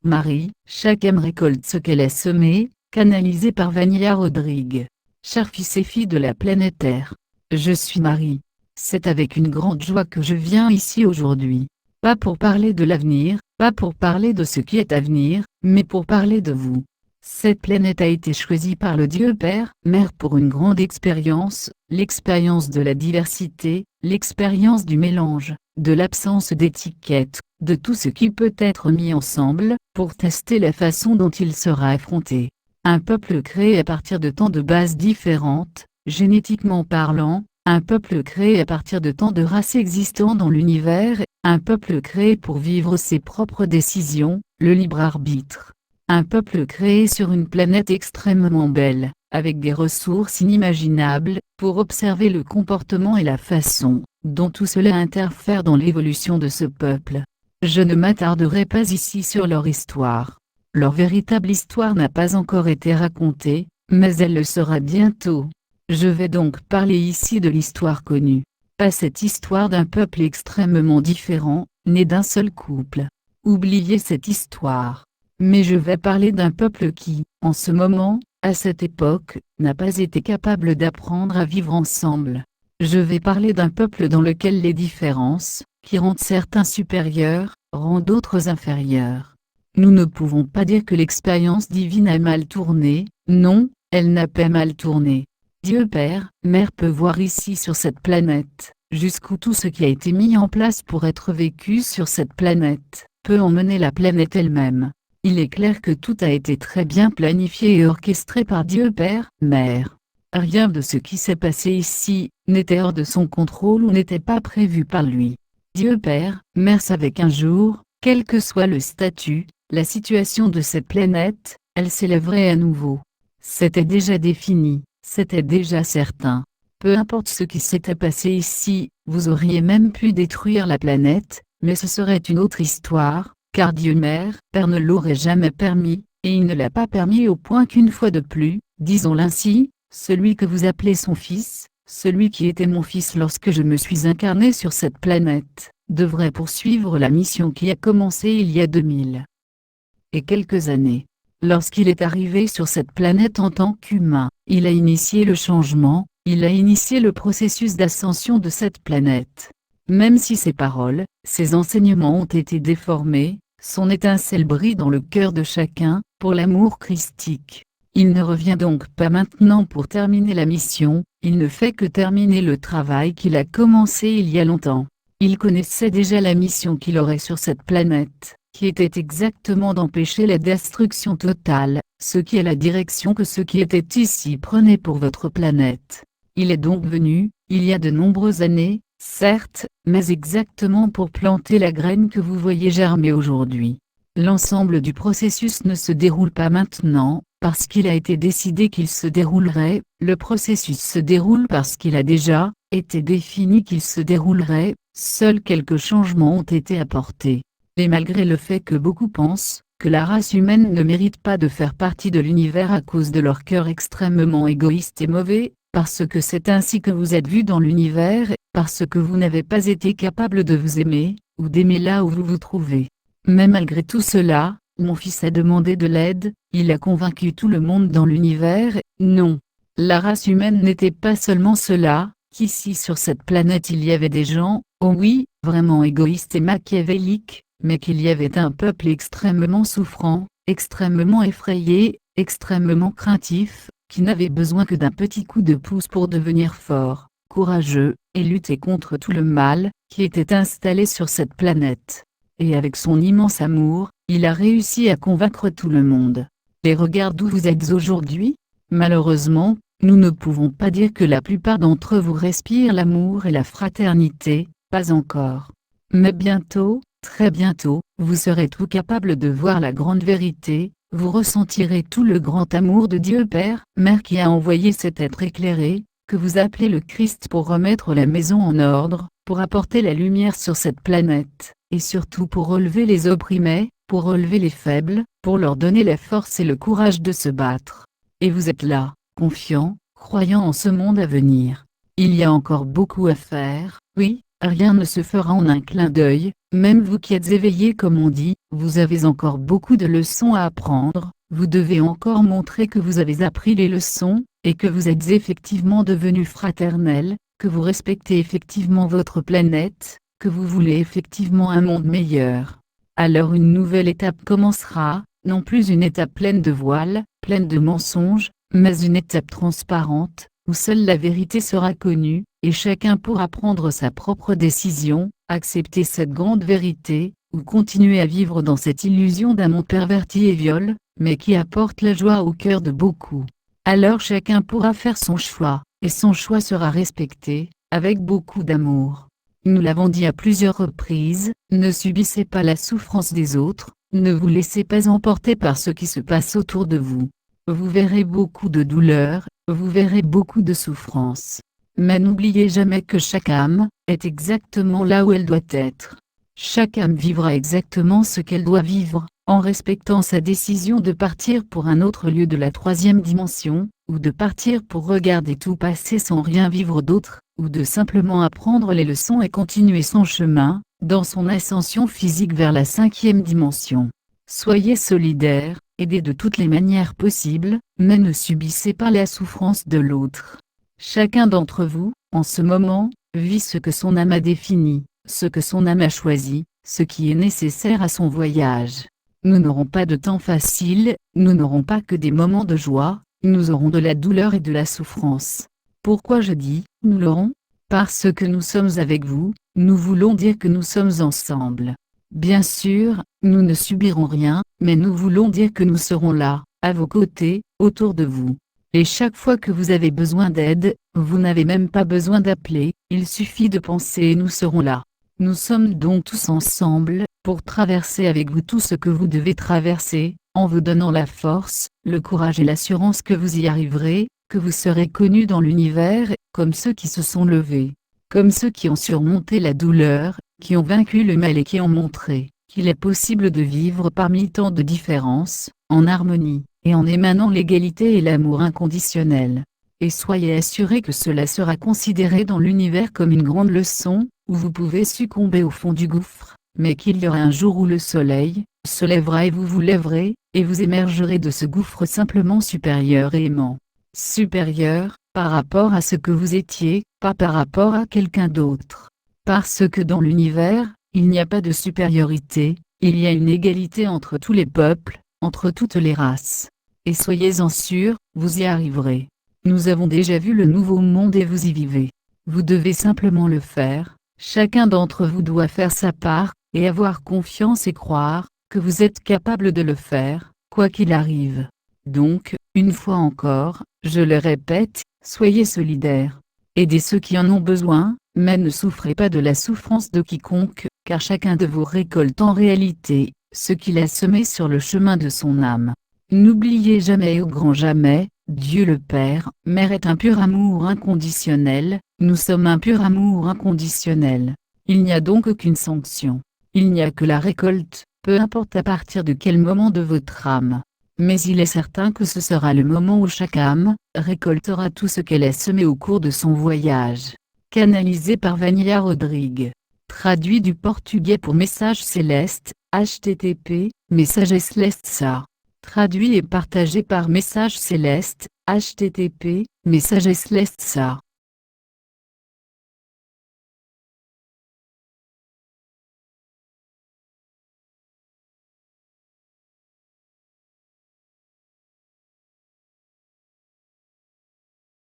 Marie, chaque âme récolte ce qu'elle a semé, canalisé par Vania Rodrigue. Chers fils et filles de la planète Terre, je suis Marie. C'est avec une grande joie que je viens ici aujourd'hui. Pas pour parler de l'avenir, pas pour parler de ce qui est à venir, mais pour parler de vous. Cette planète a été choisie par le Dieu Père, Mère pour une grande expérience, l'expérience de la diversité, l'expérience du mélange, de l'absence d'étiquette, de tout ce qui peut être mis ensemble, pour tester la façon dont il sera affronté. Un peuple créé à partir de tant de bases différentes, génétiquement parlant, un peuple créé à partir de tant de races existant dans l'univers, un peuple créé pour vivre ses propres décisions, le libre arbitre. Un peuple créé sur une planète extrêmement belle, avec des ressources inimaginables, pour observer le comportement et la façon dont tout cela interfère dans l'évolution de ce peuple. Je ne m'attarderai pas ici sur leur histoire. Leur véritable histoire n'a pas encore été racontée, mais elle le sera bientôt. Je vais donc parler ici de l'histoire connue. Pas cette histoire d'un peuple extrêmement différent, né d'un seul couple. Oubliez cette histoire. Mais je vais parler d'un peuple qui, en ce moment, à cette époque, n'a pas été capable d'apprendre à vivre ensemble. Je vais parler d'un peuple dans lequel les différences, qui rendent certains supérieurs, rendent d'autres inférieurs. Nous ne pouvons pas dire que l'expérience divine a mal tourné, non, elle n'a pas mal tourné. Dieu Père, Mère peut voir ici sur cette planète, jusqu'où tout ce qui a été mis en place pour être vécu sur cette planète, peut emmener la planète elle-même. Il est clair que tout a été très bien planifié et orchestré par Dieu Père, Mère. Rien de ce qui s'est passé ici, n'était hors de son contrôle ou n'était pas prévu par lui. Dieu Père, Mère savait qu'un jour, quel que soit le statut, la situation de cette planète, elle s'élèverait à nouveau. C'était déjà défini, c'était déjà certain. Peu importe ce qui s'était passé ici, vous auriez même pu détruire la planète, mais ce serait une autre histoire, car Dieu Mère, Père ne l'aurait jamais permis, et il ne l'a pas permis au point qu'une fois de plus, disons-le ainsi, celui que vous appelez son fils, celui qui était mon fils lorsque je me suis incarné sur cette planète, devrait poursuivre la mission qui a commencé il y a 2000 et quelques années. Lorsqu'il est arrivé sur cette planète en tant qu'humain, il a initié le changement, il a initié le processus d'ascension de cette planète. Même si ses paroles, ses enseignements ont été déformés, son étincelle brille dans le cœur de chacun, pour l'amour christique. Il ne revient donc pas maintenant pour terminer la mission, il ne fait que terminer le travail qu'il a commencé il y a longtemps. Il connaissait déjà la mission qu'il aurait sur cette planète, qui était exactement d'empêcher la destruction totale, ce qui est la direction que ceux qui étaient ici prenaient pour votre planète. Il est donc venu, il y a de nombreuses années, certes, mais exactement pour planter la graine que vous voyez germer aujourd'hui. L'ensemble du processus ne se déroule pas maintenant, parce qu'il a été décidé qu'il se déroulerait, le processus se déroule parce qu'il a déjà été défini qu'il se déroulerait, seuls quelques changements ont été apportés. Et malgré le fait que beaucoup pensent que la race humaine ne mérite pas de faire partie de l'univers à cause de leur cœur extrêmement égoïste et mauvais, parce que c'est ainsi que vous êtes vus dans l'univers, parce que vous n'avez pas été capable de vous aimer, ou d'aimer là où vous vous trouvez. Mais malgré tout cela, mon fils a demandé de l'aide, il a convaincu tout le monde dans l'univers, non. La race humaine n'était pas seulement cela, qu'ici sur cette planète il y avait des gens, oh oui, vraiment égoïstes et machiavéliques, mais qu'il y avait un peuple extrêmement souffrant, extrêmement effrayé, extrêmement craintif, qui n'avait besoin que d'un petit coup de pouce pour devenir fort, courageux, et lutter contre tout le mal, qui était installé sur cette planète. Et avec son immense amour, il a réussi à convaincre tout le monde. Et regarde où vous êtes aujourd'hui. Malheureusement, nous ne pouvons pas dire que la plupart d'entre vous respirent l'amour et la fraternité, pas encore. Mais bientôt, très bientôt, vous serez tout capable de voir la grande vérité, vous ressentirez tout le grand amour de Dieu Père, Mère qui a envoyé cet être éclairé, que vous appelez le Christ pour remettre la maison en ordre, pour apporter la lumière sur cette planète, et surtout pour relever les opprimés, pour relever les faibles, pour leur donner la force et le courage de se battre. Et vous êtes là, confiant, croyant en ce monde à venir. Il y a encore beaucoup à faire, oui, Rien ne se fera en un clin d'œil, même vous qui êtes éveillés comme on dit, vous avez encore beaucoup de leçons à apprendre, vous devez encore montrer que vous avez appris les leçons, et que vous êtes effectivement devenus fraternels, que vous respectez effectivement votre planète, que vous voulez effectivement un monde meilleur. Alors une nouvelle étape commencera, non plus une étape pleine de voiles, pleine de mensonges, mais une étape transparente, où seule la vérité sera connue, et chacun pourra prendre sa propre décision, accepter cette grande vérité, ou continuer à vivre dans cette illusion d'un monde perverti et viol, mais qui apporte la joie au cœur de beaucoup. Alors chacun pourra faire son choix, et son choix sera respecté, avec beaucoup d'amour. Nous l'avons dit à plusieurs reprises, ne subissez pas la souffrance des autres, ne vous laissez pas emporter par ce qui se passe autour de vous. Vous verrez beaucoup de douleur, vous verrez beaucoup de souffrance. Mais n'oubliez jamais que chaque âme est exactement là où elle doit être. Chaque âme vivra exactement ce qu'elle doit vivre, en respectant sa décision de partir pour un autre lieu de la troisième dimension, ou de partir pour regarder tout passer sans rien vivre d'autre, ou de simplement apprendre les leçons et continuer son chemin, dans son ascension physique vers la cinquième dimension. Soyez solidaires, aidez de toutes les manières possibles, mais ne subissez pas la souffrance de l'autre. Chacun d'entre vous, en ce moment, vit ce que son âme a défini, ce que son âme a choisi, ce qui est nécessaire à son voyage. Nous n'aurons pas de temps facile, nous n'aurons pas que des moments de joie, nous aurons de la douleur et de la souffrance. Pourquoi je dis « nous l'aurons » ? Parce que nous sommes avec vous, nous voulons dire que nous sommes ensemble. Bien sûr, nous ne subirons rien, mais nous voulons dire que nous serons là, à vos côtés, autour de vous. Et chaque fois que vous avez besoin d'aide, vous n'avez même pas besoin d'appeler, il suffit de penser et nous serons là. Nous sommes donc tous ensemble, pour traverser avec vous tout ce que vous devez traverser, en vous donnant la force, le courage et l'assurance que vous y arriverez, que vous serez connus dans l'univers, comme ceux qui se sont levés, comme ceux qui ont surmonté la douleur, qui ont vaincu le mal et qui ont montré qu'il est possible de vivre parmi tant de différences, en harmonie, et en émanant l'égalité et l'amour inconditionnel. Et soyez assurés que cela sera considéré dans l'univers comme une grande leçon, où vous pouvez succomber au fond du gouffre, mais qu'il y aura un jour où le soleil se lèvera et vous vous lèverez, et vous émergerez de ce gouffre simplement supérieur et aimant. Supérieur, par rapport à ce que vous étiez, pas par rapport à quelqu'un d'autre. Parce que dans l'univers, il n'y a pas de supériorité, il y a une égalité entre tous les peuples, entre toutes les races. Et soyez-en sûrs, vous y arriverez. Nous avons déjà vu le nouveau monde et vous y vivez. Vous devez simplement le faire, chacun d'entre vous doit faire sa part, et avoir confiance et croire que vous êtes capable de le faire, quoi qu'il arrive. Donc, une fois encore, je le répète, soyez solidaires. Aidez ceux qui en ont besoin, mais ne souffrez pas de la souffrance de quiconque, car chacun de vous récolte en réalité ce qu'il a semé sur le chemin de son âme. N'oubliez jamais et au grand jamais, Dieu le Père, Mère est un pur amour inconditionnel, nous sommes un pur amour inconditionnel. Il n'y a donc aucune sanction. Il n'y a que la récolte, peu importe à partir de quel moment de votre âme. Mais il est certain que ce sera le moment où chaque âme récoltera tout ce qu'elle a semé au cours de son voyage. Canalisé par Vanilla Rodrigue. Traduit du portugais pour Message Céleste, http, Message Céleste. Traduit et partagé par Message Céleste, http, Message Céleste.